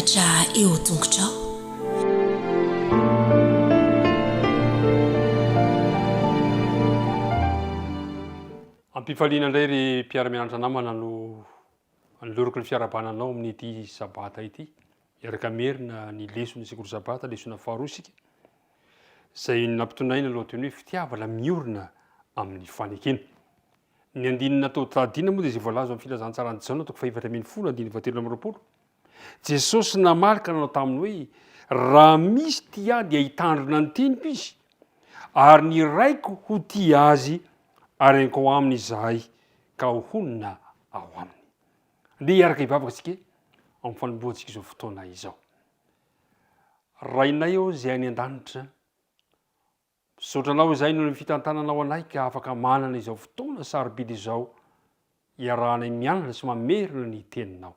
mianatra eo tongotrao. Ampifaliana indray ry mpiara-mianatra namana no loroko ny fiarabananao amin'ity sabata ity. Iaraka merina ny lesona sekoly sabata, lesona faharoa isika. Izay nampitonaina aloha teny hoe fitiavana miorina amin'ny fanekena. Ny andinina tao tadina moa dia izay voalaza amin'ny filazantsara Jaona toko 2:7-20. Jesosy namalaka nanao taminy hoe raha misy tia dia hitandrina ny tempo izy, ary ny raiko ho tia azy areniko ao aminy izahay ka ho honina ao aminy. Andeha hiaraka hivavaka antsika amin'ny fanombohantsika izao fotoana izao. Rainay ao izay any an-danitra, misaotranao izay noho ny fitantananao anay ka afaka manana izao fotoana sarobidy izao iarahanay mianatra sy mamerina ny teninao.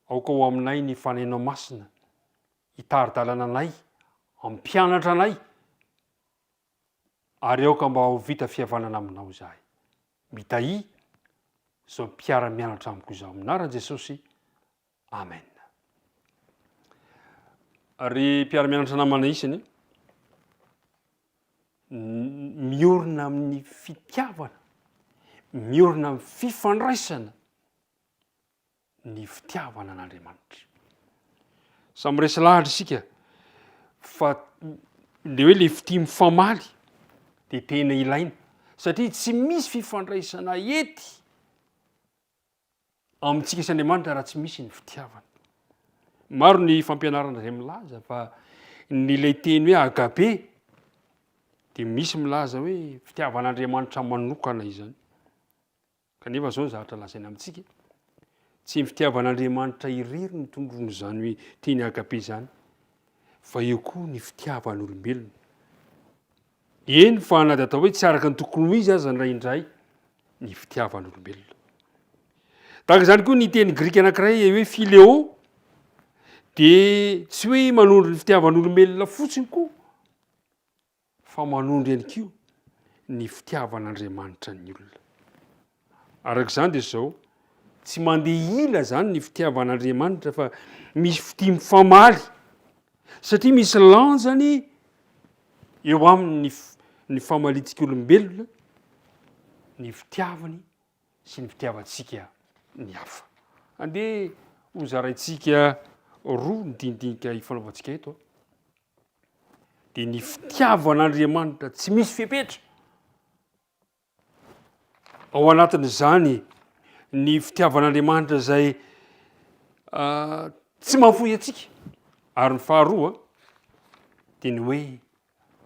Aoka ao aminay ny fanainao masina, hitaridalana anay, ampianatra anay, ary aoka mba ho vita fihavanana aminao izahay. Mitahi izao mpiara-mianatra amiko izao aminaran'i Jesosy. Amen. Ry mpiara-mianatra namana isany, miorina amin'ny fitiavana, miorina amin'ny fifandraisana ny fitiavana an'Andriamanitra. Samy resy lahatra isika fa le hoe le fitia mifamaly dia tena ilaina, satria tsy misy fifandraisana ety amintsika sy Andriamanitra raha tsy misy ny fitiavana. Maro ny fampianarana izay milaza fa ny lay teny hoe agape dia misy milaza hoe fitiavan'Andriamanitra manokana izany. Kanefa zao ny zavatra lazaina amintsika, tsy ny fitiavan'Andriamanitra irery ny tondrony izany hoe teny agape izany, fa eo koa ny fitiavan'olombelona. Eny fa na dia atao hoe tsy araka ny tokony ho izy aza indraindray ny fitiavan'olombelona. Tahaka izany koa ny teny grika anankiray hoe phileo, dia tsy hoe manondro ny fitiavan'olombelona fotsiny koa, fa manondro ihany koa ny fitiavan'Andriamanitra ny olona. Arak'izany dia zao, tsy mandeha ila zany ny fitiavan'Andriamanitra fa misy fitia mifamaly, satria misy lanjany eo aminy ny famalitsika olombelona, ny fitiavany sy ny fitiavantsika ny hafa. Andeha ho zaraintsika roa ny dindinika hifanaovantsika eto. Dia ny fitiavan'Andriamanitra tsy misy fepetra. Ao anatin'izany ny fitiavan'Andriamanitra izay tsy mahafoy atsika. Ary ny faharoa dia ny hoe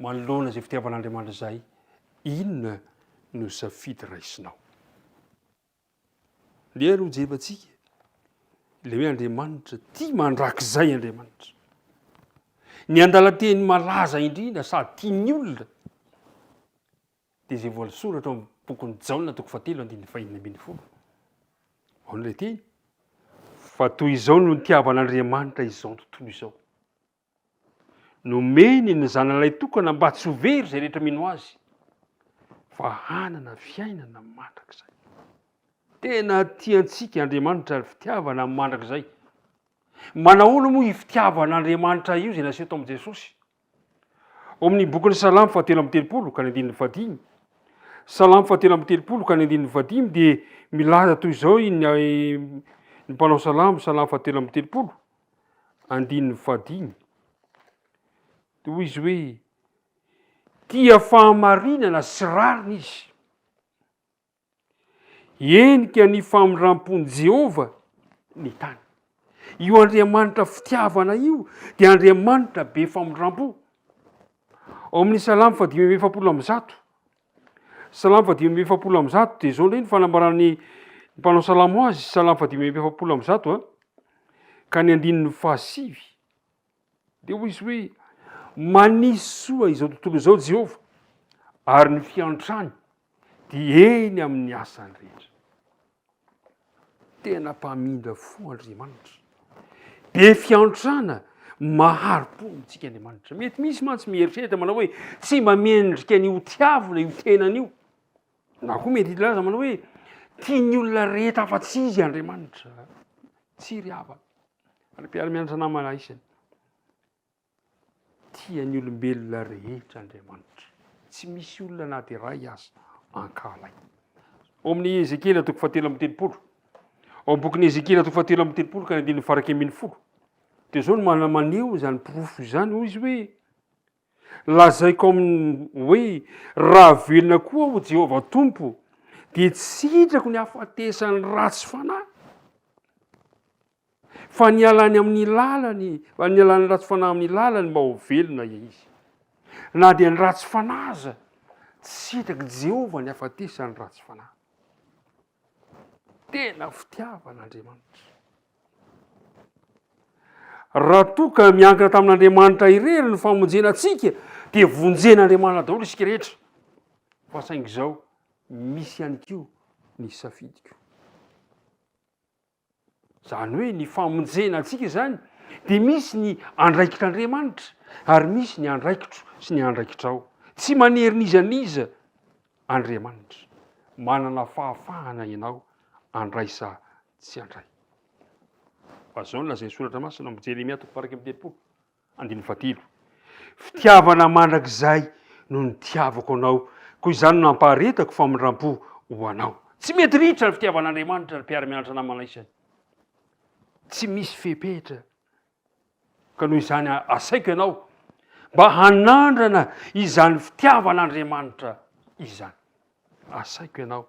manoloana izay fitiavan'Andriamanitra izay, inona no safidy raisinao. Le aloha jerentsika le hoe Andriamanitra tia mandrakizay Andriamanitra. Ny andalan-teny malaza indrindra sady tian'ny olona dia izay voasoratra amin'ny bokin'ny Jaona toko 7:5-20. Ao n'ilay teny fa toy izao no nitiavan'Andriamanitra izao tontolo izao, nomeny ny zanan'ilay tokana mba tsy ho very izay rehetra mino azy, fa hanana fiainana mandrakizay. Tena tiantsika Andriamanitra fitiavana mandrakizay. Manahoana moa io fitiavan'Andriamanitra io izay naseho tao amin'i Jesosy? Ao amin'ny bokin'ny Salamo 7:3-5. Salamo 7:3-5 dia milaza toy izao ny mpanao salamo, Salamo 7:3-5. Toy izy hoe tia fahamarinana sy rariny izy, enika ny famindram-pon'i Jehova ny tany. Io Andriamanitra fitiavana io dia Andriamanitra be famindram-po. Ao amin'ny Salamo 5:7, Salamo 5:7 dia izao indray ny fanambaran'ny mpanao salamo azy, Salamo 5:7 ka ny andininy 7 dia hoy izy hoe manisy soa izao tontolo izao Jehova, ary ny fiantrany dia eny amin'ny asany rehetra. Tena mpamindra fo Andriamanitra, be fiantrana, maharo-po amintsika Andriamanitra. Mety misy mantsy mieritreritra manao hoe tsy mba mendrika ny ho tiavina io tenan'io, na koa mety ilaza manao hoe tian'ny olona rehetra fa tsy izy Andriamanitra, tsy ry havana. ary mpiara-mianatra namana isany tia ny olombelona rehetra Andriamanitra tsy misy olona na dia ray aza ankalay ao amin'ny Ezekela toko 7:30 ao bokin'ny Ezekela toko 7:30 ka 9:40 dia zao no manamaneho zany porofo zany hoy izy hoe lazaiko amin'ny hoe raha velona koa ho Jehovah Tompo dia tsy hitrako ny hafatesany ratsy fanahy fa ny alany amin'ny lalany fa ny alany ratsy fanahy amin'ny lalany mba ho velona izy na dia ny ratsy fanahy aza tsy hitrako Jehovah ny hafatesany ratsy fanahy tena fitiavan'Andriamanitra raha toa ka miankina tamin'Andriamanitra irery ny famonjena antsika dia vonjen'Andriamanitra daholo isika rehetra fa saingy izao misy ihany koa ny safidiko zany hoe ny famonjena antsika zany dia misy ny andraikitr'Andriamanitra ary misy ny andraikitro sy ny andraikitrao tsy manerinizaniza Andriamanitra manana fahafahana ianao andraisa tsy andray fa zao no lazay soratra masina amin'ny Jeremia 3:7 fitiavana mandrakizay no nitiavako anao koa izany no nampaharetako famindram-po ho anao tsy mety ritra ny fitiavan'Andriamanitra ny mpiara-mianatra namana isany tsy misy fepetra ka noho izany asaiko ianao mba hanandrana izany fitiavan'Andriamanitra izany asaiko ianao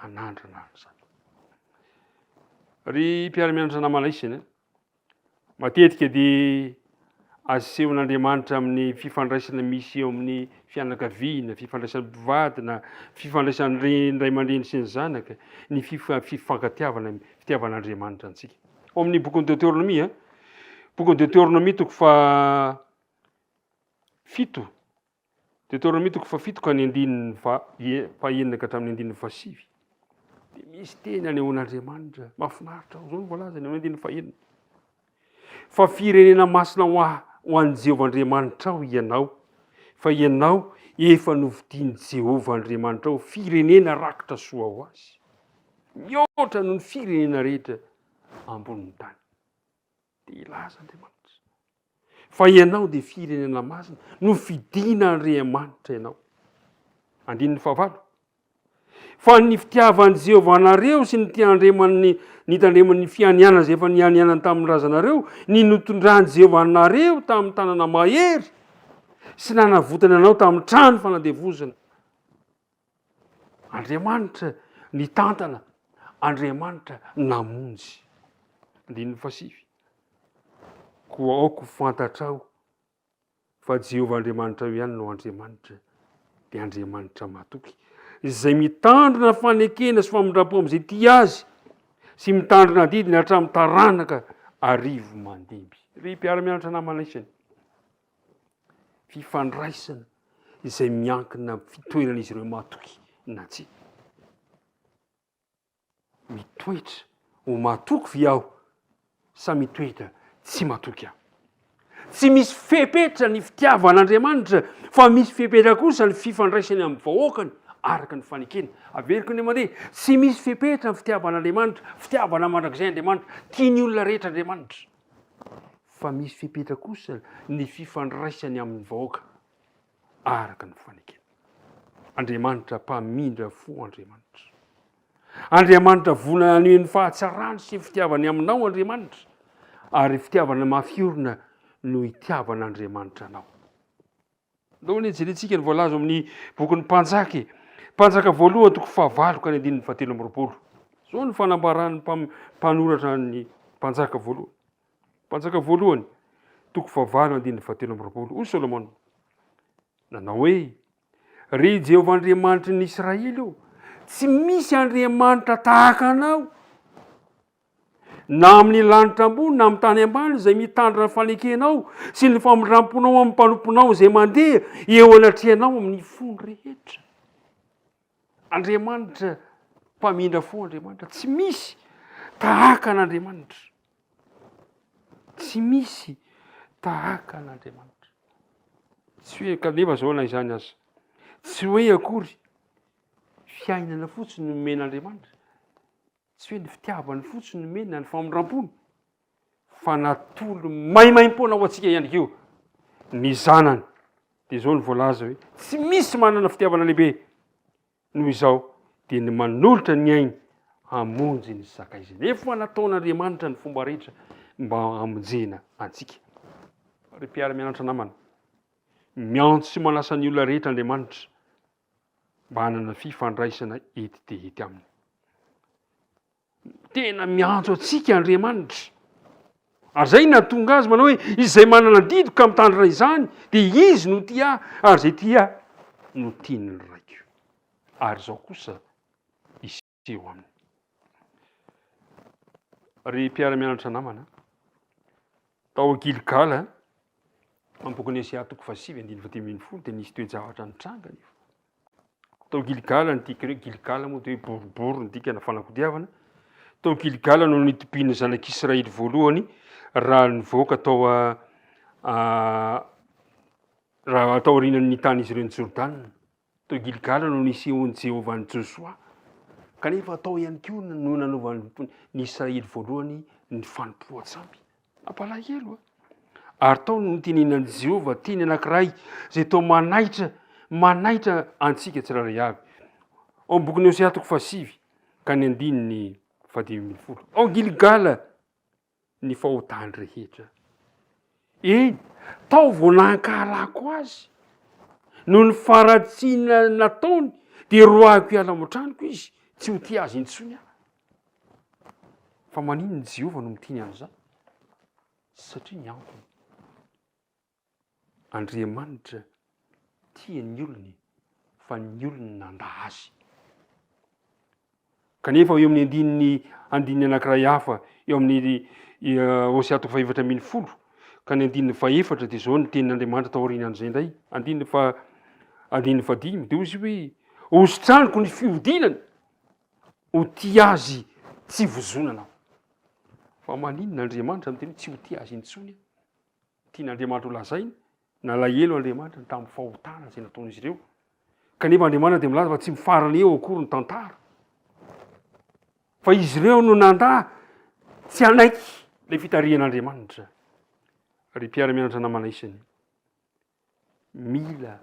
hanandrana izany ry mpiara-mianatra namana isany matetika dia asehon'Andriamanitra amin'ny fifandraisana misy eo amin'ny fianakaviana fifandraisan'ny mpivady fifandraisan'ny ray aman-dreny sy ny zanaka ny fifankatiavana fitiavan'Andriamanitra antsika ao amin'ny bokin'ny Deutéronomie bokin'ny Deutéronomie toko 7 Deutéronomie toko 7 ka ny 9 ka hatramin'ny 9 dia misy teny anehoan'Andriamanitra mahafinaritra zao no voalaza ny 9 fa firenena masina ho an'i Jehovah Andriamanitra ao ianao fa ianao efa novidian'i Jehovah Andriamanitra ao firenena rakitra soa ho azy mihoatra noho ny firenena rehetra ambonin'ny tany dia ilaza Andriamanitra fa ianao dia firenena masina novidian'Andriamanitra ianao 9 fa ny fitiavan'i Jehovah anareo sy ny nitandreman'ny fianiana zay efa nianianany tamin'ny razanareo ny notondran'i Jehovah anareo tamin'ny tanàna mahery sy nanavotana anao tamin'ny trano fanadevozana Andriamanitra ny tantana Andriamanitra namonjy 7 koa aoko fantatrao fa Jehovah Andriamanitra ihany no Andriamanitra dia Andriamanitra matoky izay mitandrina fanekena sy famindram-po amin'izay tia azy sy mitandrina didiny hatramin'ny taranaka arivo mandimby ry mpiara-mianatra namana isany fifandraisana izay miankina fitoeran'izy ireo matoky na tsy mitoetra ho matoky vi aho sa mitoetra tsy matoky aho tsy misy fepetra ny fitiavan'Andriamanitra fa misy fepetra kosa ny fifandraisany amin'ny vahoakany araka ny fanekena averiko ny mandeha tsy misy fepetra ny fitiavan'Andriamanitra fitiavana mandrakizay Andriamanitra tiany olona rehetra Andriamanitra fa misy fepetra kosa ny fifandraisany amin'ny vahoaka araka ny fanekena Andriamanitra mpamindra fo Andriamanitra vonana ny fahatsarany sy fitiavany aminao Andriamanitra ary fitiavana mafiorina no hitiavan'Andriamanitra anao ndao ny jerentsika ny voalaza amin'ny bokin'ny mpanjaka voalohany toko 9 ka ny 17 zao ny fanambaran'ny mpanoratra ny mpanjaka voalohany toko 9 ny 17 hoy Solomona nanao hoe ry Jehovah Andriamanitra ny Israely io tsy misy Andriamanitra tahaka anao na amin'ny lanitra ambony na amin'ny tany ambany izay mitandrina fanekenao sy ny famindramponao amin'ny mpanomponao izay mandeha eo anatrehanao amin'ny fony rehetra Andriamanitra mpamindra fo Andriamanitra tsy misy tahaka an'Andriamanitra tsy misy tahaka an'Andriamanitra tsy hoe kanefa zao na izany aza tsy hoe akory fiainana fotsiny nomen'Andriamanitra tsy hoe ny fitiavany fotsiny nomena ny famindram-pony fa natolo maimaim-poana ho antsika ihany keo ny zanany dia zao ny voalaza hoe tsy misy manana fitiavana lehibe noho izao dia ny manolotra ny ainy hamonjy ny zakaizany efa nataon'Andriamanitra ny fomba rehetra mba hamonjena antsika. Ry mpiara-mianatra namana, miantso sy manasa ny olona rehetra Andriamanitra mba hanana fifandraisana ety dia ety aminy. Tena miantso antsika Andriamanitra. Ary zay nahatonga azy manao hoe izay manana didoka amin'ny tandrina izany dia izy no tia ary zay tia no tiany ny raiko. Ary zao kosa iseho aminy. Ry mpiara-mianatra namana, tao Giligala amin'ny boky ny Esea 9:9-10 dia nisy toe-javatra nitranga nefa. Tao Giligala ny dika hoe Giligala moa dia hoe boribory ny dikana fanakodiavana. Tao Giligala no nitopiana zanak'Israely voalohany raha nivoaka raha tao aorian'ny tan'izy ireo ny Jordana. Tao Giligala no nisehon'i Jehovah ny Josoa. Kanefa tao ihany koa no nanaovan'ny Israely voalohany ny fanompoan-tsampy. Mampalahelo ary tao no nitenenan'i Jehovah teny anankiray zay tao manaitra antsika tsiraray avy. Ao amin'ny bokin'ny Hosea 7 ka ny 10:10. Ao Giligala ny fahotany rehetra. Eny, tao vao nankahalako azy no ny faratsiana nataony dia roahiko hiala am-traniko izy tsy ho tia azy intsony aho. Fa maninona Jehovah no miteny an'izany? Satria ny antony Andriamanitra tia ny olony fa ny olony nandà azy. Kanefa eo amin'ny andininy anankiray hafa eo amin'ny Hosea 4:10 ka ny 14 dia zao ny tenin'Andriamanitra tao aorianan'izay indray. 5 dia ozy hoe hositraniko ny fihodinana ho tia azy tsy vozonana. Fa maninona Andriamanitra miteny tsy ho tia azy intsony. Tian'Andriamanitra ho lazaina nalahelo Andriamanitra tamin'ny fahotana izay nataon'izy ireo. Kanefa Andriamanitra dia milaza fa tsy mifarana eo akory ny tantara. Fa izy ireo no nandà tsy hanaiky ilay fitarihan'Andriamanitra. Ry mpiara-mianatra namana isany, mila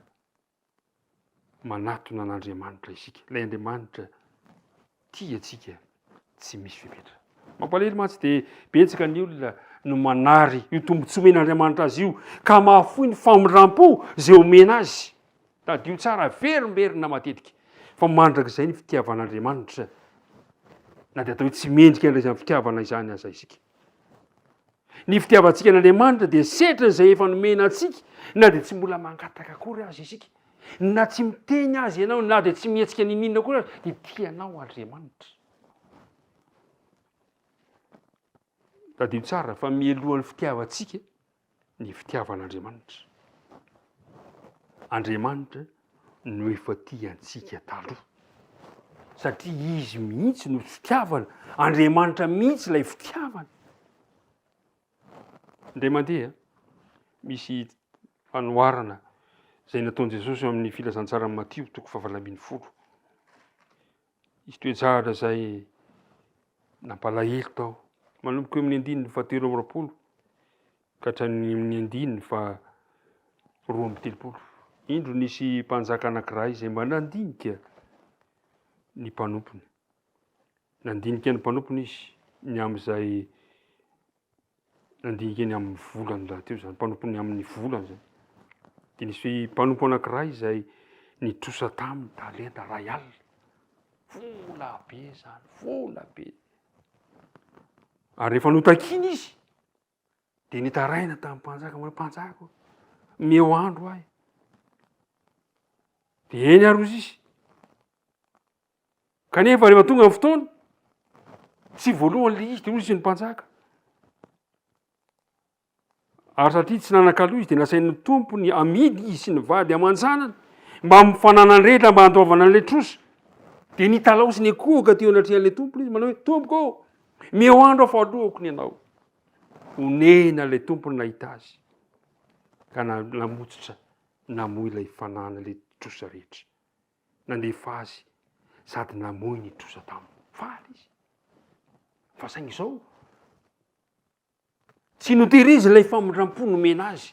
manatona an'Andriamanitra isika. Ilay Andriamanitra tia antsika tsy misy fipetra. Mampalahelo mantsy dia betsaka ny olona no manary io tombontsoa omen'Andriamanitra azy io ka mahafoy ny famindram-po zay omena azy. Tadio tsara verimberina matetika fa mandrakizay ny fitiavan'Andriamanitra na dia atao hoe tsy mendrika an'izany fitiavana izany aza isika. Ny fitiavantsika an'Andriamanitra dia setra izay efa nomena antsika na dia tsy mbola mangataka akory azy isika. Na tsy miteny azy ianao na dia tsy mihetsika ninina akory azy dia tianao Andriamanitra. Tadio tsara fa mialohan'ny fitiavantsika ny fitiavan'Andriamanitra. Andriamanitra no efa tiantsika taloha. Satria izy mihitsy no fitiavana, Andriamanitra mihitsy ilay fitiavana. Indray mandeha misy fanoharana izay nataon'i Jesosy amin'ny filazantsara ny Matio 7:20. Izy toe-jahatra izay nampalahelo tao. Manomboka eo amin'ny 9:20 ka hatramin'ny 9:30. Indro nisy mpanjaka anankiray izay mba nandinika ny mpanompony. Nandinika ny mpanompony izy ny amin'izay nandinika ny amin'ny volany lahateo izany, mpanompony amin'ny volany izany. Dia nisy mpanompo anankiray izay nitrosa taminy talenta 100 alina. Vola be izany, vola be. Ary rehefa notakiana izy dia nitaraina tamin'ny mpanjaka, hoe mpanjaka meo andro ahy. Dia eny arozy izy. Kanefa rehefa tonga ny fotoana tsy voalohany ilay izy dia ozy ny mpanjaka. Ary satria tsy nanan-kaloha izy dia nasain'ny tompony amidy izy sy ny vady aman-janany mba mifananandrela mba handoavana an'ilay trosa. Dia nitalaosiny akohoka teo anatrehan'ilay tompony izy manao hoe tompoko, meo andro aho fa alohako ny ianao. Onena ilay tompony nahita azy ka namotsitra namoy ilay fanana ilay trosa rehetra. Nandefa azy sady namoy ny trosa taminy. Faly izy. Fa saingy izao tsy notehirizy ilay famondram-po nomena azy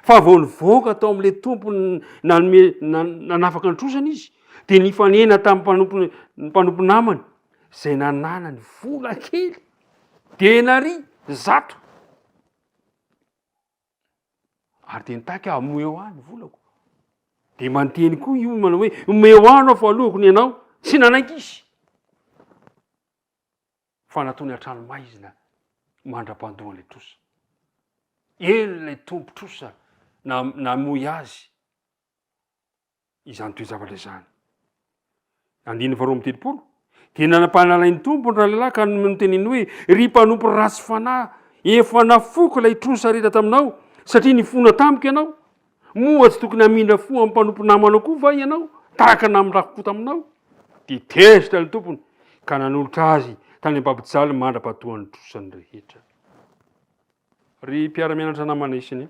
fa vao nivoaka tao amin'ilay tompony nanafaka ny trosana izy dia nifanena tamin'ny mpanompo namany izay nanana ny vola kely denary 100 ary dia nitaky aho mo eo any volako dia manteny koa io manao hoe omeo ano aho fa alohako ny ianao sy nanankisy fa nataony an-tranomaizina mandra-pandohan'ilay trosa eny ilay tompo trosa namoy azy izany toe-zavatra izany. 9:30 dia nanam-pahanalain'ny tompo ny rahalehilahy ka noteneny hoe ry mpanompo ratsy fanahy efa nafoko ilay trosa rehetra taminao satria nifona tampoka ianao moa tsy tokony hamindra fo amin'ny mpanompo namanao koa va ianao tahaka namindrakoko taminao dia tezitra ny tompony ka nanolotra azy tany am-babijaly mandra-patohan'ny trosany rehetra. Ry mpiara-mianatra namana isiny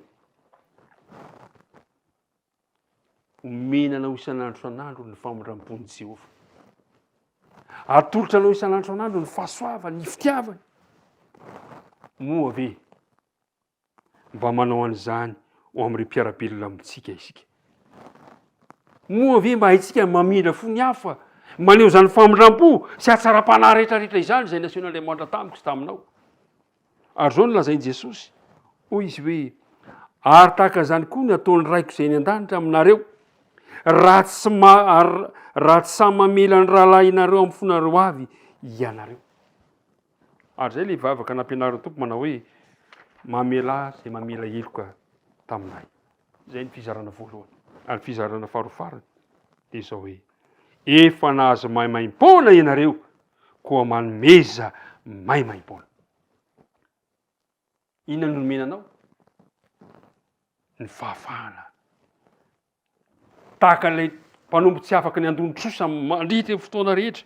omenanao isan'andro san'andro ny famondram-pon'i Jehovah. Atolotra anao isan'andro san'andro ny fahasoavany, ny fitiavany. Moa ve mba manao an'izany ho amin'ireo mpiara-belona amintsika isika? Moa ve mba haitsika mamindra fo ny hafa, maneho izany famondram-po sy hatsara-panahy rehetrarehetra izany izay nasian'Andriamanitra tamiko sy taminao? Ary zao nolazain'i Jesosy hoy izy hoe ary tahaka izany koa ny ataon'ny raiko izay ny an-danitra aminareo raha tsy samy mamela ny rahalahy inareo amin'ny fonareo avy ianareo. Ary zay le vavaka nampianarin'ny tompo manao hoe mamela izay mamela heloka taminay. Zay ny fizarana voalohany. Ary fizarana faharofarany dia izao hoe efa nahazo maimaim-poana ianareo koa manomeza maimaim-poana. Inona no nomenanao? Ny fahafahana. Tahaka ilay mpanompo tsy afaka ny andony trosa mandritra fotoana rehetra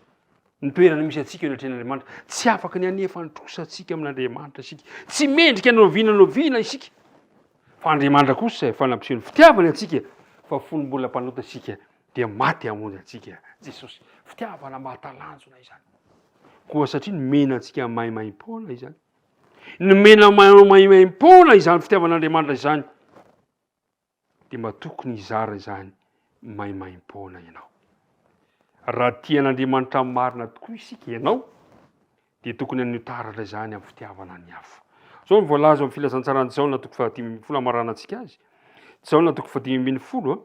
ny toerana misy atsika eo anatrehan'Andriamanitra. Tsy afaka ny anefa ny trosa atsika amin'Andriamanitra isika. Tsy mendrika noviana isika. Fa Andriamanitra kosa efa nampiseho ny fitiavany atsika fa fony mbola mpanota isika dia maty hamonjy atsika Jesosy. Fitiavana mahatalanjona izany. Koa satria nomena antsika maimaim-poana izany. Nomena maimaim-poana izany fitiavan'Andriamanitra izany dia mba tokony hizara izany maimaim-poana ianao. Raha tian'Andriamanitra marina tokoa isika ianao dia tokony hanotaratra izany amin'ny fitiavana ny hafa. Zao voalaza amin'ny filazantsarany Jaona 10:10 amarana antsika azy. Jaona 10:10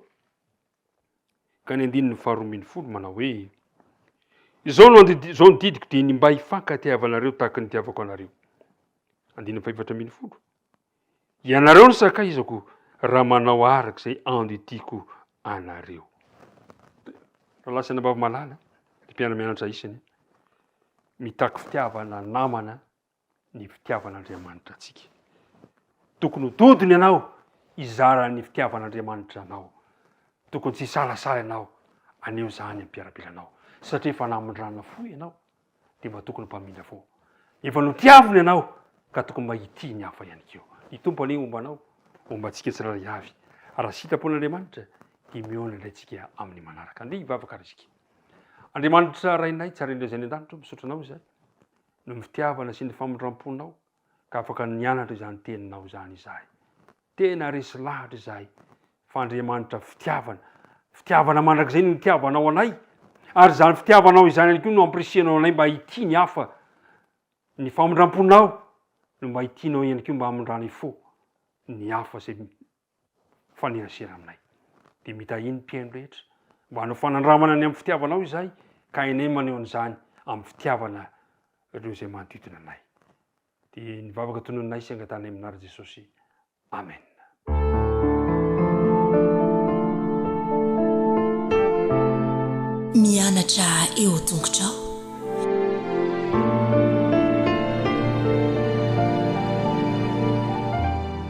ka ny 9:12 manao hoe izao no didiko dia ny mba hifankatiavanareo tahaka ny tiavako anareo. 9:14 ianareo no sakaizako raha manao arak'izay anditiako anareo. Raha lasa nambava malala ny mpiara-mianatra isany mitaky fitiavana namana ny fitiavan'Andriamanitra atsika. Tokony dodony ianao hizara ny fitiavan'Andriamanitra anao. Tokony tsy salasala ianao aneo zany amin'ny mpiara-belanao satria efa namondrana fo ianao dia mba tokony mpamindra fo. Efa notiavina ianao ka tokony mba hity ny hafa ihany keo. Ny tompo anie omba anao, omba antsika tsirairay avy. Raha sitrapon'Andriamanitra dia mihaona indray tsika amin'ny manaraka. Andeha hivavaka risika. Andriamanitra rainay tsara indray izay ny an-danitra misotranao izay no fitiavana sy ny famondram-ponao ka afaka nianatra izany teninao izany izahay. Tena resy lahatra izahay fa Andriamanitra fitiavana mandrakizay no nitiavanao anay ary izany fitiavanao izany ihany koa no ampirisianao anay mba hity ny hafa ny famondram-ponao no mba hitianao ihany koa mba hamondrana fo ny hafa izay fanerasera aminay. Dia mitahiny mpiaino rehetra mba hanao fanandramana ny amin'ny fitiavanao izahay ka hainay maneho an'izany amin'ny fitiavana ireo izay manodidina anay. Dia nivavaka tonononay sy angatanay amin'ara Jesosy. Amen. Mianatra eo tongotrao